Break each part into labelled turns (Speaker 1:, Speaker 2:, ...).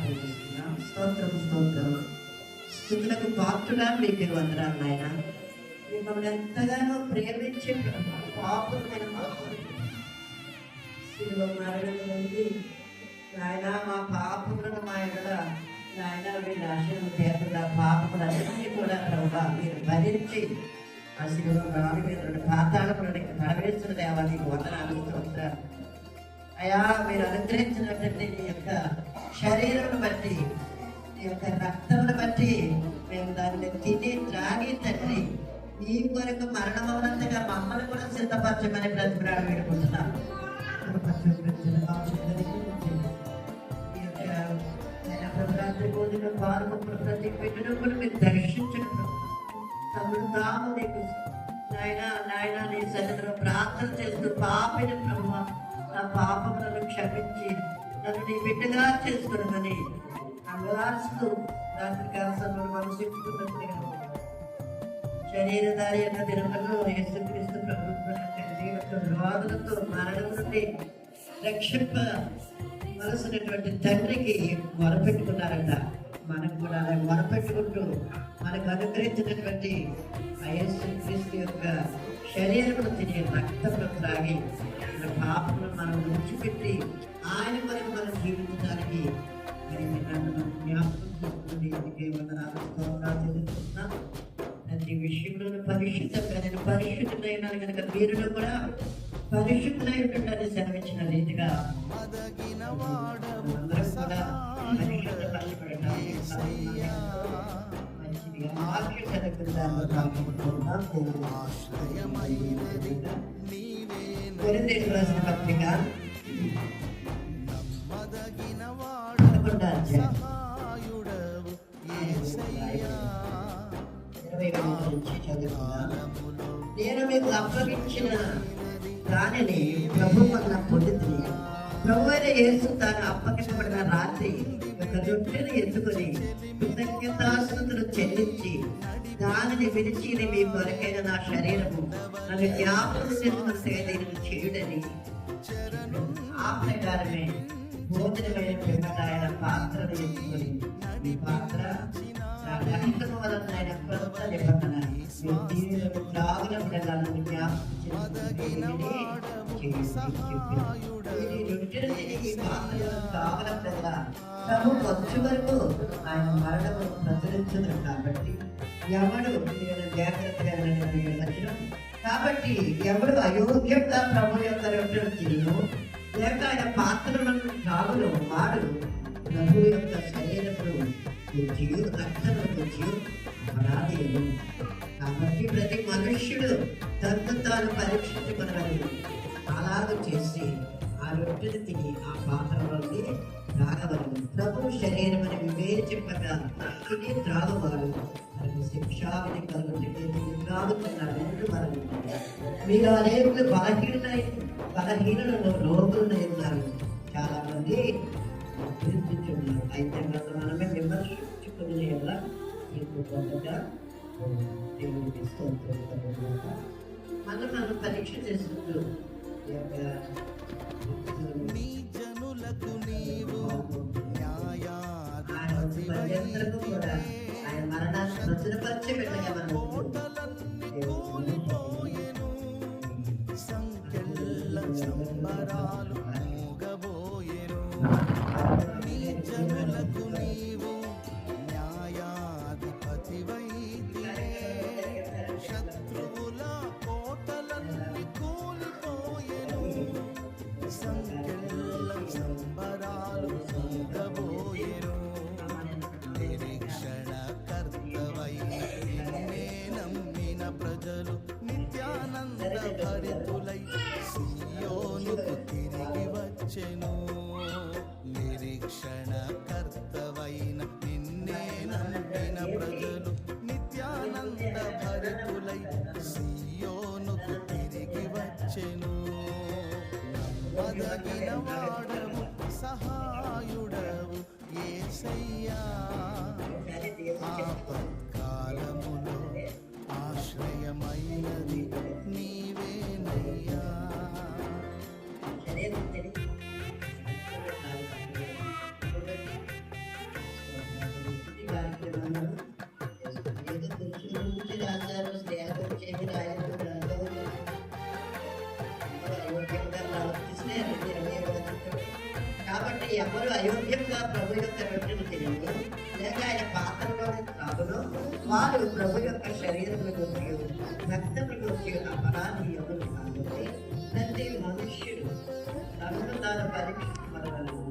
Speaker 1: చెల్లిస్తున్నాం. స్తోత్రం స్తోత్రం. స్తుతులకు పాత్రుడా మీకు వందనాలు నాయన. మిమ్మల్ని ఎంతగానో ప్రేమించే పాపులమైన పాపం శిలువ మరణం నుండి నాయన మా పాపములను మా ఎడల నాయన మీ నాశనం చేయకుండా పాపములన్నీ కూడా ప్రభావ మీరు భరించి ఆ శిలువ రాని మీద పాతాళములను పడవేస్తున్న దేవా నీకు వందనాలు స్తోత్రాలు. అయా మీరు అనుగ్రహించినటువంటి నీ యొక్క శరీరం బట్టి నీ యొక్క రక్తమును బట్టి మేము దాన్ని తిని త్రాగి తండ్రి నీ కొరకు మరణమవనంతగా మమ్మల్ని కూడా సిద్ధపరచమని బ్రతిమలాడ వేడుకుంటున్నాం. రాత్రి భోజనం పాల్గొన్న ప్రతి బిడ్డను కూడా మీరు దర్శించడం తమ్ముడు తాము నీకు నాయన నీ సన్నిధిలో ప్రార్థన చేస్తూ పాపిని బ్రహ్మ నా పాపములను క్షమించి నన్ను నీ బిడ్డగా చేసుకున్నామని అంగలాస్తూ రాత్రికాల సమయంలో మనసుకున్నట్టుగా శరీరధారి అన్న దినములలో యేసుక్రీస్తు ప్రభుత్వ రోగులతో మరణం నుండి రక్షింప మనసున్నటువంటి తండ్రికి మొరపెట్టుకున్నారంట. మనకు కూడా అలా మొరపెట్టుకుంటూ మనకు అనుగ్రహించినటువంటి యేసుక్రీస్తు యొక్క శరీరమును తినే రక్తమును త్రాగి మన పాపమును మనం విడిచిపెట్టి ఆయన కొరకు మనం జీవించడానికి జ్ఞాపకం చేసుకుని చెల్లిస్తున్నాం. ప్రతి విషయంలో పరిశుద్ధంగా నేను పరిశుద్ధులైనాను కనుక మీరులో కూడా పరిశుద్ధులై ఉంటుందని సెలవించిన రీతిగా అందరం కూడా పరిశుద్ధ పరచబడటానికి రాసిన పత్రిక 11వ అధ్యాయం 20 నుంచి చదువుకున్నాను. నేను మీకు అప్పగించిన దానిని ప్రభు వలన పొందితిని. ప్రభు అయిన యేసు తాను అప్పగించబడిన రాత్రి ఒక రొట్టెను ఎత్తుకొని కృతజ్ఞతాస్తుతులు చెల్లించి దానిని విడిచి మీ కొరకైన నా శరీరము నన్ను జ్ఞాపకం చేసుకున్నట్టుగా దీనిని చేయుడని ఆ ప్రకారమే భోజనమైన పిమ్మట ఆయన పాత్రను ఎత్తుకొని మీ పాత్ర నా రక్తము వలన ఆయన క్రొత్త నిబంధన మీ దీనిలో త్రాగునప్పుడల్లా నన్ను జ్ఞాపకం ప్రభు వచ్చే వరకు ఆయన మరణము ప్రచురించదు. కాబట్టి ఎవడు జాగ్రత్తగా వచ్చిన కాబట్టి ఎవడు అయోగ్యంగా ప్రభు యొక్క రొట్టెను తిను లేక ఆయన పాత్రలను త్రాగును వాడు ప్రభు యొక్క శరీరమును కూర్చియు రక్తమును కూర్చియు అపరాధులు. కాబట్టి ప్రతి మనుష్యుడు తనను తాను పరీక్షించుకున్నది అలాగ చేసి ఆ రొట్టెను తిని ఆ పాత్రలోని త్రాగవలను. ప్రభు శరీరం అని వివేచింపగా తిని త్రాగువారు మనకు శిక్షావిధి కలుగుతుంది త్రాగుతున్నారు. మీరు అనేకులు బలహీనలను రోగులను ఉన్నారు. చాలా మంది గుర్తించున్నారు. అయితే మనమే విమర్శించుకునే ఎలా మీకు కొంతగా దేవుడికి మనం పరీక్ష చేసుకుంటూ పర్యంతరకు కూడా ఆయన మరణాన్ని ప్రచురపరిచే పెట్టగా మనం
Speaker 2: నిరీక్షణ కర్తవైన నిన్నే నమ్మిన ప్రజలు నిత్యానంద భరితులై సియోనుకు తిరిగి వచ్చెను. నమ్మదగిన వాడవు సహాయుడవు యేసయ్యా, ఆపత్కాలములో ఆశ్రయమైనది నీవేనయ్యా.
Speaker 1: కాబట్టి ఎవరు అయోగ్యంగా ప్రభు యొక్క రొట్టెను తినను లేక ఆయన పాత్రలోని త్రాగును వారు ప్రభు యొక్క శరీరము గురించి రక్తము గురించి అపరాధి ఎవరు కాబట్టి ప్రతి మనుష్యుడు తనను తాను పరీక్షించబడగలరు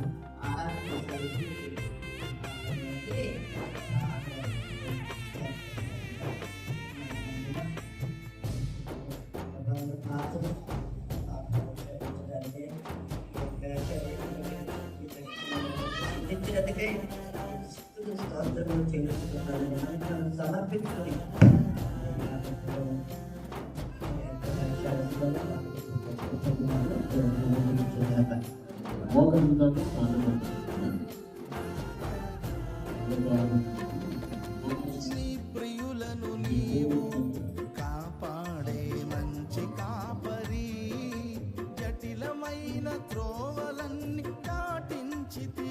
Speaker 1: అందించినందుకే స్తోత్రము చెల్లిస్తున్నాను సమర్పించుకుని
Speaker 3: మోకరించాలి
Speaker 2: నీ ప్రియులను నీవు కాపాడే మంచి కాపరి జటిలమైన త్రోవలన్నీ దాటించితి